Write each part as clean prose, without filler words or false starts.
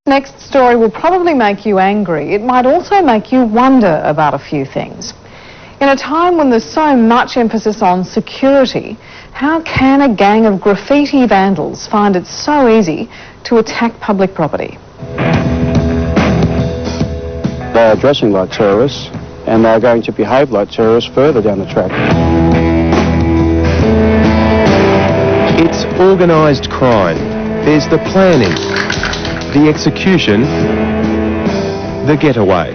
Next story will probably make you angry. It might also make you wonder about a few things. In a time when there's so much emphasis on security, how can a gang of graffiti vandals find it so easy to attack public property? They are dressing like terrorists and they are going to behave like terrorists further down the track. It's organised crime. There's the planning, the execution, the getaway.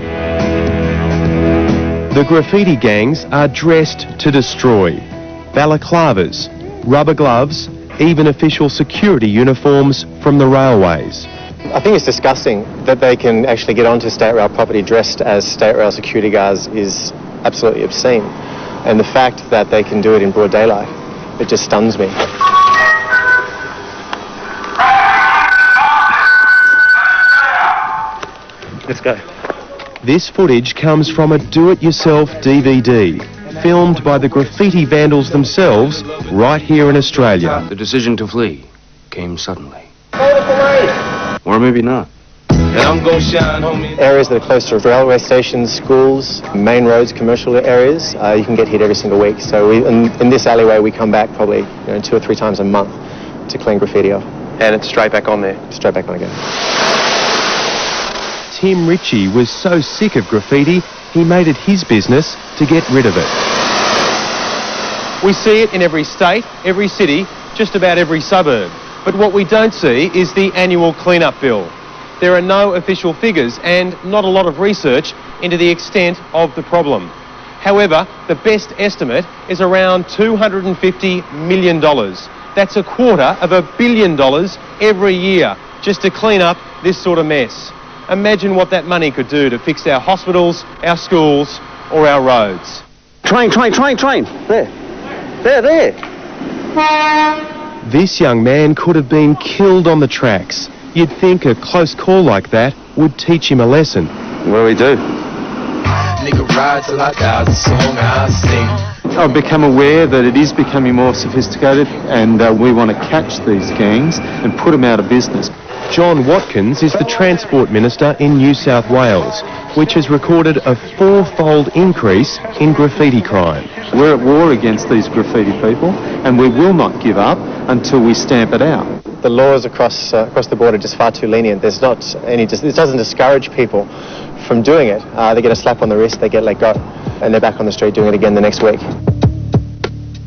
The graffiti gangs are dressed to destroy. Balaclavas, rubber gloves, even official security uniforms from the railways. I think it's disgusting that they can actually get onto State Rail property dressed as State Rail security guards is absolutely obscene. And the fact that they can do it in broad daylight, it just stuns me. Let's go. This footage comes from a do-it-yourself DVD, filmed by the graffiti vandals themselves right here in Australia. The decision to flee came suddenly. Or maybe not. Areas that are close to railway stations, schools, main roads, commercial areas, you can get hit every single week. So in this alleyway we come back probably 2 or 3 times a month to clean graffiti off. And it's straight back on there. Straight back on again. Tim Ritchie was so sick of graffiti, he made it his business to get rid of it. We see it in every state, every city, just about every suburb. But what we don't see is the annual clean-up bill. There are no official figures and not a lot of research into the extent of the problem. However, the best estimate is around $250 million. That's $250 million every year just to clean up this sort of mess. Imagine what that money could do to fix our hospitals, our schools, or our roads. Train! There. This young man could have been killed on the tracks. You'd think a close call like that would teach him a lesson. What do we do? I've become aware that it is becoming more sophisticated and we want to catch these gangs and put them out of business. John Watkins is the Transport Minister in New South Wales, which has recorded a 4-fold increase in graffiti crime. We're at war against these graffiti people and we will not give up until we stamp it out. The laws across the board are just far too lenient. There's not any. It doesn't discourage people from doing it. They get a slap on the wrist, they get let go, and they're back on the street doing it again the next week.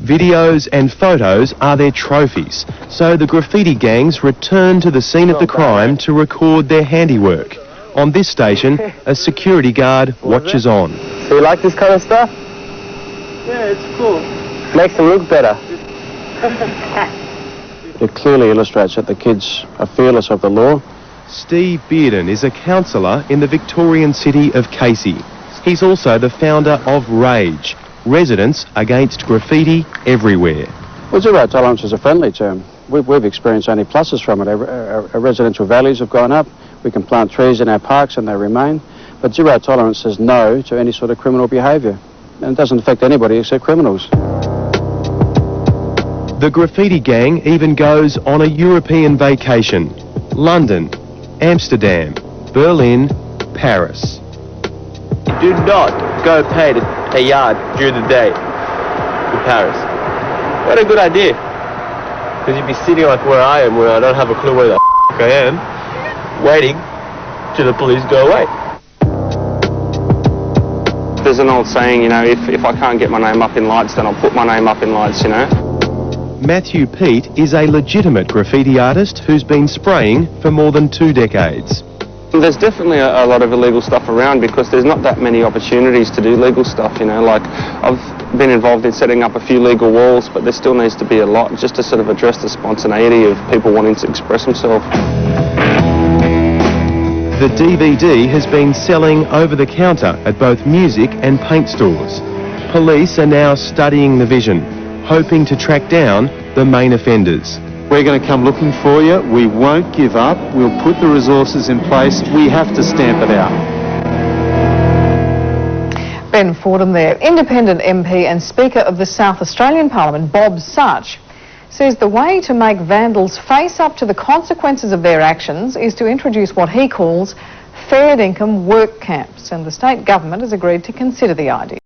Videos and photos are their trophies, so the graffiti gangs return to the scene of the crime to record their handiwork. On this station, a security guard watches on. So you like this kind of stuff? Yeah, it's cool. Makes them look better. It clearly illustrates that the kids are fearless of the law. Steve Bearden is a councillor in the Victorian city of Casey. He's also the founder of Rage, Residents Against Graffiti Everywhere. Well, zero tolerance is a friendly term. We've experienced only pluses from it. Our residential values have gone up. We can plant trees in our parks and they remain. But zero tolerance says no to any sort of criminal behaviour. And it doesn't affect anybody except criminals. The graffiti gang even goes on a European vacation. London, Amsterdam, Berlin, Paris. Do not go paint a yard during the day in Paris. What a good idea. Because you'd be sitting like where I am, where I don't have a clue where the I am, waiting till the police go away. There's an old saying, if I can't get my name up in lights, then I'll put my name up in lights, Matthew Peat is a legitimate graffiti artist who's been spraying for more than 2 decades. There's definitely a lot of illegal stuff around because there's not that many opportunities to do legal stuff, Like, I've been involved in setting up a few legal walls, but there still needs to be a lot just to sort of address the spontaneity of people wanting to express themselves. The DVD has been selling over the counter at both music and paint stores. Police are now studying the vision, hoping to track down the main offenders. We're going to come looking for you. We won't give up. We'll put the resources in place. We have to stamp it out. Ben Fordham there, Independent MP and Speaker of the South Australian Parliament, Bob Such, says the way to make vandals face up to the consequences of their actions is to introduce what he calls fair income work camps, and the state government has agreed to consider the idea.